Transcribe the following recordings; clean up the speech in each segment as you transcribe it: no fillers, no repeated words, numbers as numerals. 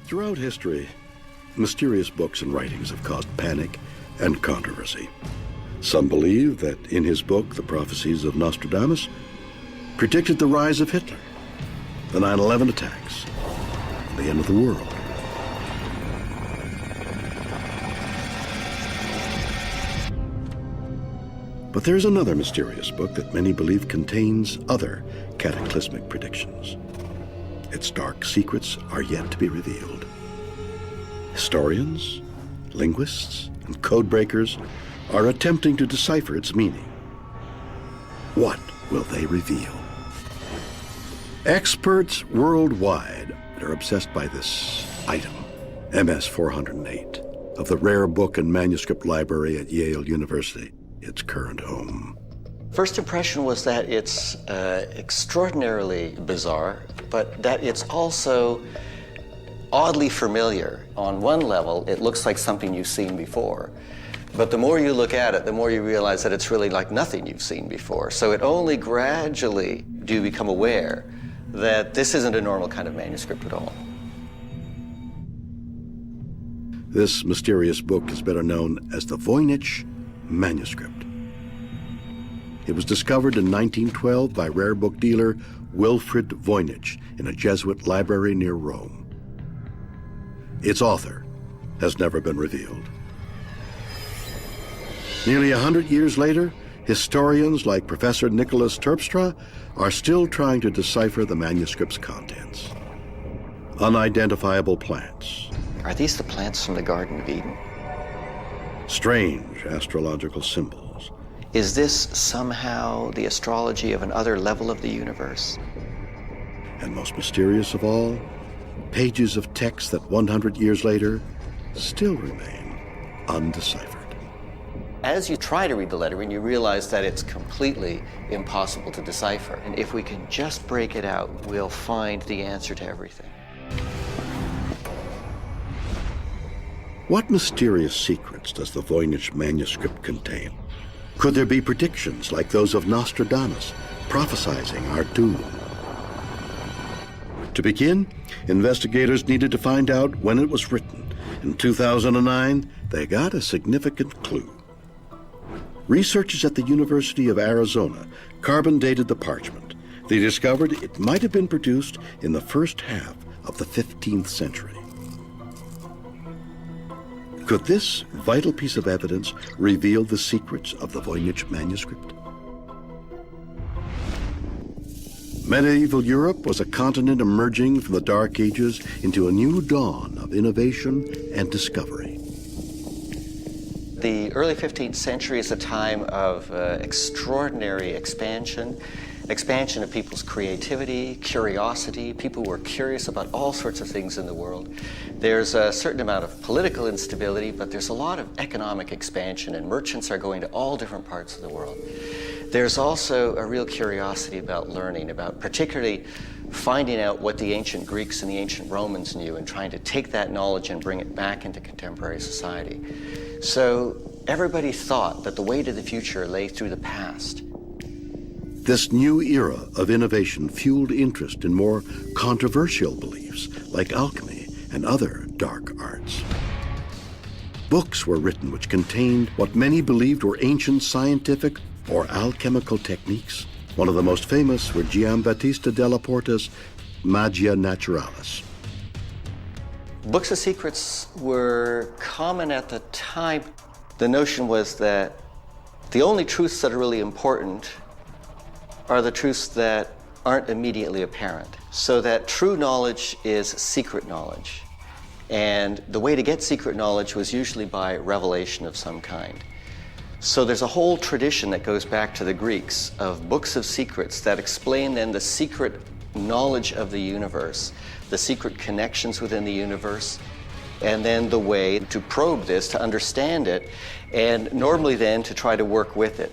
Throughout history, mysterious books and writings have caused panic and controversy. Some believe that in his book, the prophecies of Nostradamus predicted the rise of Hitler, the 9/11 attacks, and the end of the world. But there's another mysterious book that many believe contains other cataclysmic predictions. Its dark secrets are yet to be revealed. Historians, linguists, and code breakers are attempting to decipher its meaning. What will they reveal? Experts worldwide are obsessed by this item, MS408, of the rare book and manuscript library at Yale University, its current home. First impression was that it's extraordinarily bizarre, but that it's also oddly familiar. On one level, it looks like something you've seen before. But the more you look at it, the more you realize that it's really like nothing you've seen before. So it only gradually do you become aware that this isn't a normal kind of manuscript at all. This mysterious book is better known as the VOYNICH Manuscript. It was discovered in 1912 by rare book dealer Wilfrid Voynich in a Jesuit library near Rome. Its author has never been revealed. Nearly 100 years later, historians like Professor Nicholas Terpstra are still trying to decipher the manuscript's contents. Unidentifiable plants. Are these the plants from the Garden of Eden? Strange astrological symbols. Is this somehow the astrology of another level of the universe? And most mysterious of all, pages of text that 100 years later still remain undeciphered. As you try to read the lettering, you realize that it's completely impossible to decipher. And if we can just break it out, we'll find the answer to everything. What mysterious secrets does the Voynich manuscript contain? Could there be predictions like those of Nostradamus, prophesizing our doom? To begin, investigators needed to find out when it was written. In 2009, they got a significant clue. Researchers at the University of Arizona carbon dated the parchment. They discovered it might have been produced in the first half of the 15th century. Could this vital piece of evidence reveal the secrets of the Voynich manuscript? Medieval Europe was a continent emerging from the Dark Ages into a new dawn of innovation and discovery. The early 15th century is a time of extraordinary expansion of people's creativity, curiosity. People were curious about all sorts of things in the world. There's a certain amount of political instability, but there's a lot of economic expansion, and merchants are going to all different parts of the world. There's also a real curiosity about learning, about particularly finding out what the ancient Greeks and the ancient Romans knew and trying to take that knowledge and bring it back into contemporary society. So everybody thought that the way to the future lay through the past. This new era of innovation fueled interest in more controversial beliefs like alchemy and other dark arts. Books were written which contained what many believed were ancient scientific or alchemical techniques. One of the most famous were Giambattista della Porta's Magia Naturalis. Books of secrets were common at the time. The notion was that the only truths that are really important are the truths that aren't immediately apparent. So that true knowledge is secret knowledge. And the way to get secret knowledge was usually by revelation of some kind. So there's a whole tradition that goes back to the Greeks of books of secrets that explain then the secret knowledge of the universe, the secret connections within the universe, and then the way to probe this, to understand it, and normally then to try to work with it.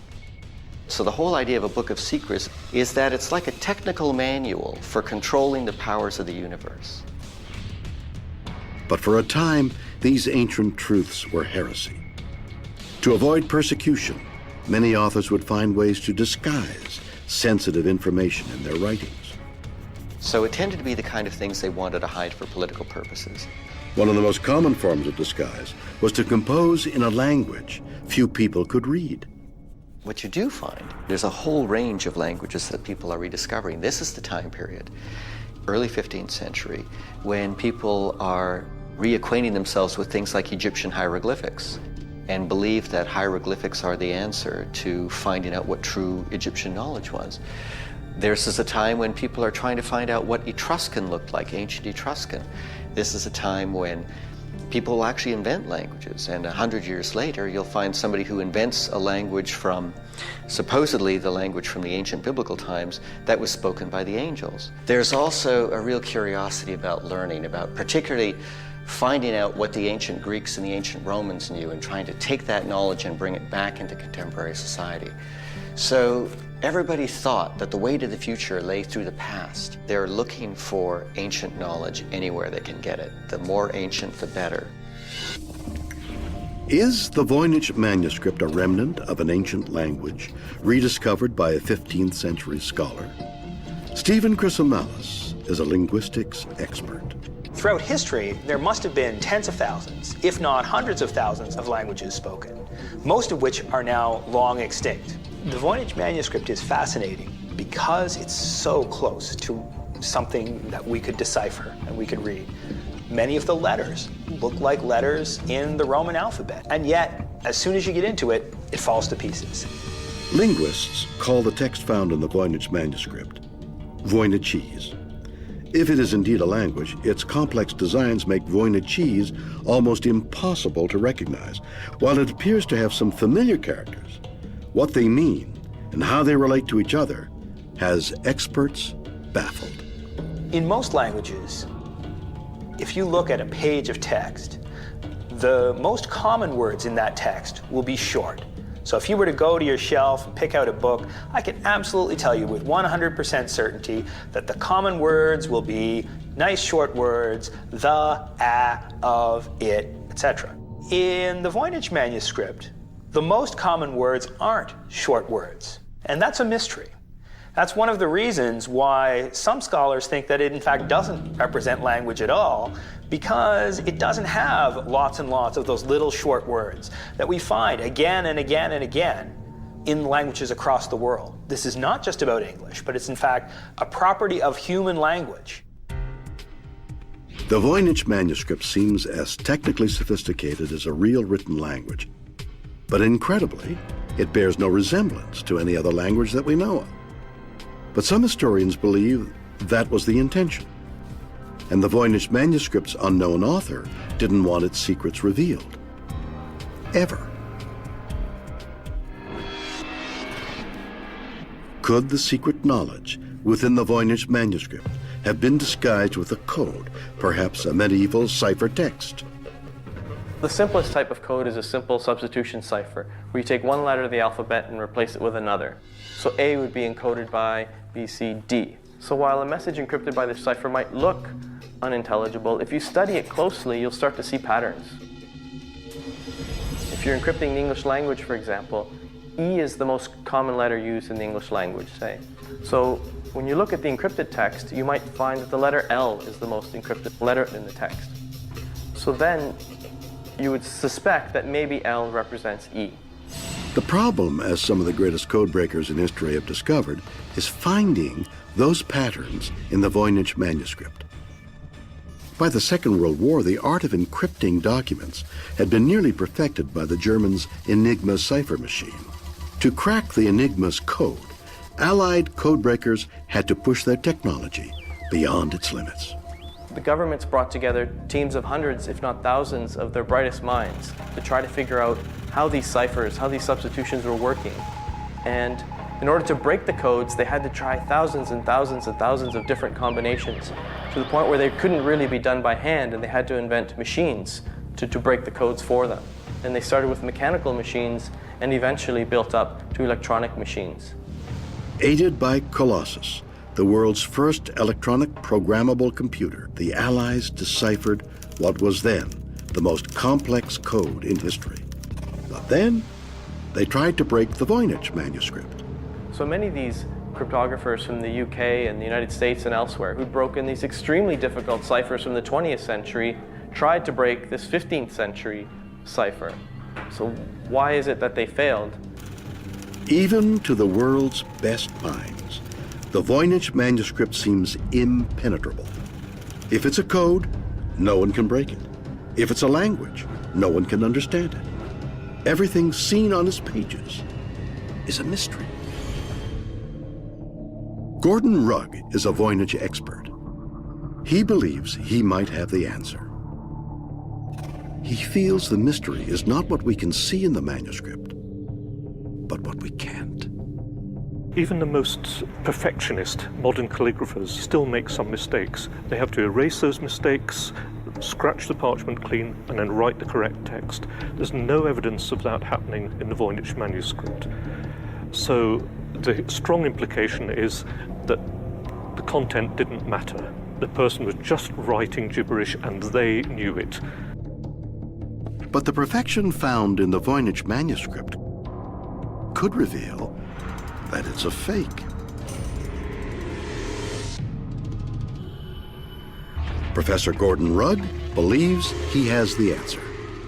So the whole idea of a book of secrets is that it's like a technical manual for controlling the powers of the universe. But for a time, these ancient truths were heresy. To avoid persecution, many authors would find ways to disguise sensitive information in their writings. So it tended to be the kind of things they wanted to hide for political purposes. One of the most common forms of disguise was to compose in a language few people could read. What you do find, there's a whole range of languages that people are rediscovering. This is the time period, early 15th century, when people are reacquainting themselves with things like Egyptian hieroglyphics and believe that hieroglyphics are the answer to finding out what true Egyptian knowledge was. This is a time when people are trying to find out what Etruscan looked like, ancient Etruscan. This is a time when people will actually invent languages, and 100 years later, you'll find somebody who invents a language from, supposedly the language from the ancient biblical times, that was spoken by the angels. There's also a real curiosity about learning, about particularly finding out what the ancient Greeks and the ancient Romans knew and trying to take that knowledge and bring it back into contemporary society. So everybody thought that the way to the future lay through the past. They're looking for ancient knowledge anywhere they can get it. The more ancient, the better. Is the Voynich manuscript a remnant of an ancient language rediscovered by a 15th century scholar? Stephen Chrysomalis is a linguistics expert. Throughout history, there must have been tens of thousands, if not hundreds of thousands of languages spoken, most of which are now long extinct. The Voynich manuscript is fascinating because it's so close to something that we could decipher and we could read. Many of the letters look like letters in the Roman alphabet, and yet, as soon as you get into it, it falls to pieces. Linguists call the text found in the Voynich manuscript Voynichese. If it is indeed a language, its complex designs make Voynichese almost impossible to recognize. While it appears to have some familiar characters, what they mean and how they relate to each other has experts baffled. In most languages, if you look at a page of text, the most common words in that text will be short. So if you were to go to your shelf and pick out a book, I can absolutely tell you with 100% certainty that the common words will be nice short words, the, a, of, it, etc. In the Voynich manuscript, the most common words aren't short words, and that's a mystery. That's one of the reasons why some scholars think that it in fact doesn't represent language at all, because it doesn't have lots and lots of those little short words that we find again and again and again in languages across the world. This is not just about English, but it's in fact a property of human language. The Voynich manuscript seems as technically sophisticated as a real written language, but incredibly, it bears no resemblance to any other language that we know of. But some historians believe that was the intention, and the Voynich manuscript's unknown author didn't want its secrets revealed, ever. Could the secret knowledge within the Voynich manuscript have been disguised with a code, perhaps a medieval cipher text? The simplest type of code is a simple substitution cipher, where you take one letter of the alphabet and replace it with another. So A would be encoded by B, C, D. So while a message encrypted by this cipher might look unintelligible, if you study it closely, you'll start to see patterns. If you're encrypting the English language, for example, E is the most common letter used in the English language, say. So when you look at the encrypted text, you might find that the letter L is the most encrypted letter in the text. So then you would suspect that maybe L represents E. The problem, as some of the greatest code breakers in history have discovered, is finding those patterns in the Voynich manuscript. By the Second World War, the art of encrypting documents had been nearly perfected by the Germans' Enigma cipher machine. To crack the Enigma's code, Allied codebreakers had to push their technology beyond its limits. The governments brought together teams of hundreds, if not thousands, of their brightest minds to try to figure out how these ciphers, how these substitutions were working. And in order to break the codes, they had to try thousands and thousands and thousands of different combinations, to the point where they couldn't really be done by hand, and they had to invent machines to break the codes for them. And they started with mechanical machines, and eventually built up to electronic machines. Aided by Colossus, the world's first electronic programmable computer, the Allies deciphered what was then the most complex code in history. But then, they tried to break the VOYNICH manuscript. So many of these cryptographers from the UK and the United States and elsewhere who'd broken these extremely difficult ciphers from the 20th century tried to break this 15th century cipher. So why is it that they failed? Even to the world's best minds, the VOYNICH manuscript seems impenetrable. If it's a code, no one can break it. If it's a language, no one can understand it. Everything seen on its pages is a mystery. Gordon Rugg is a VOYNICH expert. He believes he might have the answer. He feels the mystery is not what we can see in the manuscript, but what we can't. Even the most perfectionist modern calligraphers still make some mistakes. They have to erase those mistakes, scratch the parchment clean, and then write the correct text. There's no evidence of that happening in the VOYNICH manuscript. So the strong implication is that the content didn't matter. The person was just writing gibberish and they knew it. But the perfection found in the VOYNICH manuscript could reveal that it's a fake. Professor Gordon Rugg believes he has the answer.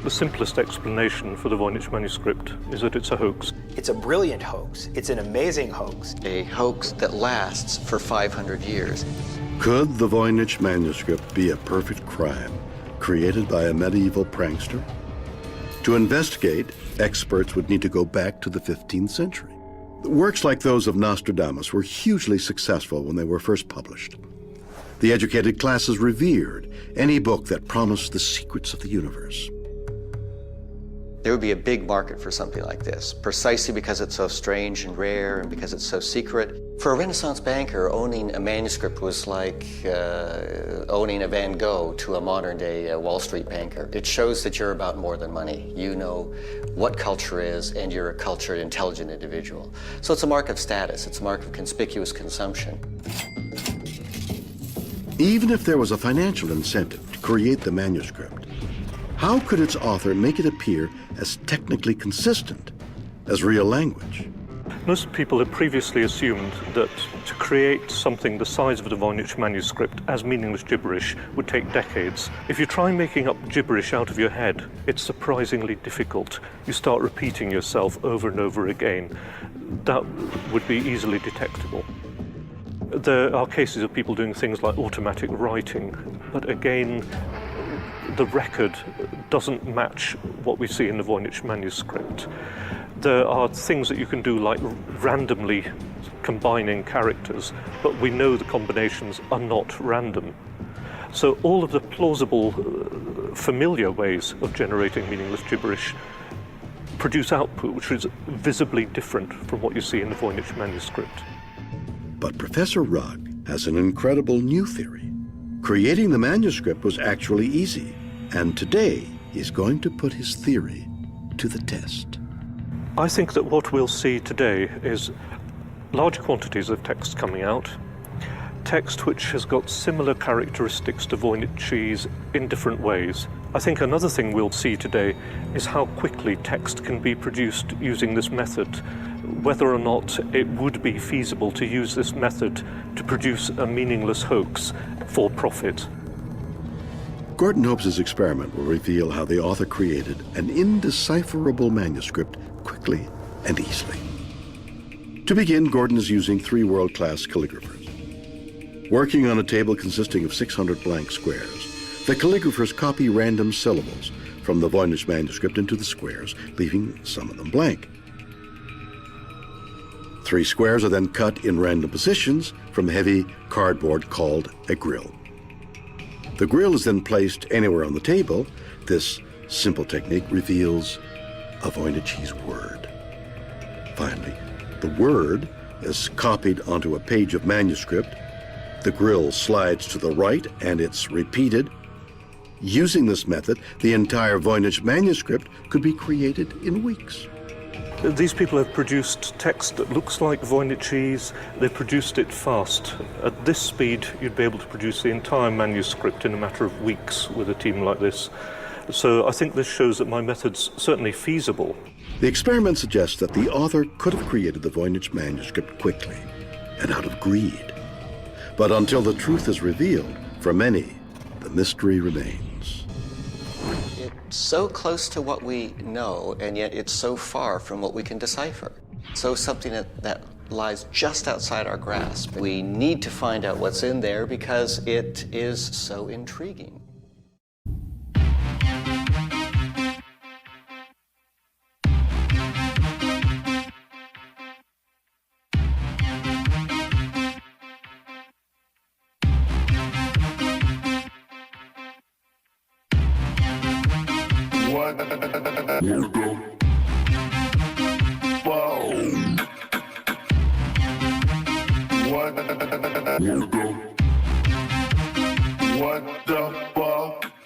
The simplest explanation for the VOYNICH manuscript is that it's a hoax. It's a brilliant hoax. It's an amazing hoax. A hoax that lasts for 500 years. Could the VOYNICH manuscript be a perfect crime created by a medieval prankster? To investigate, experts would need to go back to the 15th century. Works like those of Nostradamus were hugely successful when they were first published. The educated classes revered any book that promised the secrets of the universe. There would be a big market for something like this, precisely because it's so strange and rare and because it's so secret. For a Renaissance banker, owning a manuscript was like owning a Van Gogh to a modern-day Wall Street banker. It shows that you're about more than money. You know what culture is, and you're a cultured, intelligent individual. So it's a mark of status. It's a mark of conspicuous consumption. Even if there was a financial incentive to create the manuscript, how could its author make it appear as technically consistent as real language? Most people had previously assumed that to create something the size of the VOYNICH manuscript as meaningless gibberish would take decades. If you try making up gibberish out of your head, it's surprisingly difficult. You start repeating yourself over and over again. That would be easily detectable. There are cases of people doing things like automatic writing, but again, the record doesn't match what we see in the VOYNICH manuscript. There are things that you can do like randomly combining characters, but we know the combinations are not random. So all of the plausible, familiar ways of generating meaningless gibberish produce output which is visibly different from what you see in the VOYNICH manuscript. But Professor Rugg has an incredible new theory. Creating the manuscript was actually easy, and today he's going to put his theory to the test. I think that what we'll see today is large quantities of text coming out, text which has got similar characteristics to VOYNICHese in different ways. I think another thing we'll see today is how quickly text can be produced using this method, whether or not it would be feasible to use this method to produce a meaningless hoax for profit. Gordon hopes his experiment will reveal how the author created an indecipherable manuscript quickly and easily. To begin, Gordon is using 3 world-class calligraphers. Working on a table consisting of 600 blank squares, the calligraphers copy random syllables from the VOYNICH manuscript into the squares, leaving some of them blank. 3 squares are then cut in random positions from heavy cardboard called a grill. The grill is then placed anywhere on the table. This simple technique reveals a VOYNICHese word. Finally, the word is copied onto a page of manuscript. The grill slides to the right and it's repeated. Using this method, the entire VOYNICH manuscript could be created in weeks. These people have produced text that looks like Voynichese. They've produced it fast. At this speed, you'd be able to produce the entire manuscript in a matter of weeks with a team like this. So I think this shows that my method's certainly feasible. The experiment suggests that the author could have created the Voynich manuscript quickly and out of greed. But until the truth is revealed, for many, the mystery remains. It's so close to what we know, and yet it's so far from what we can decipher. So something that lies just outside our grasp. We need to find out what's in there because it is so intriguing. What the fuck?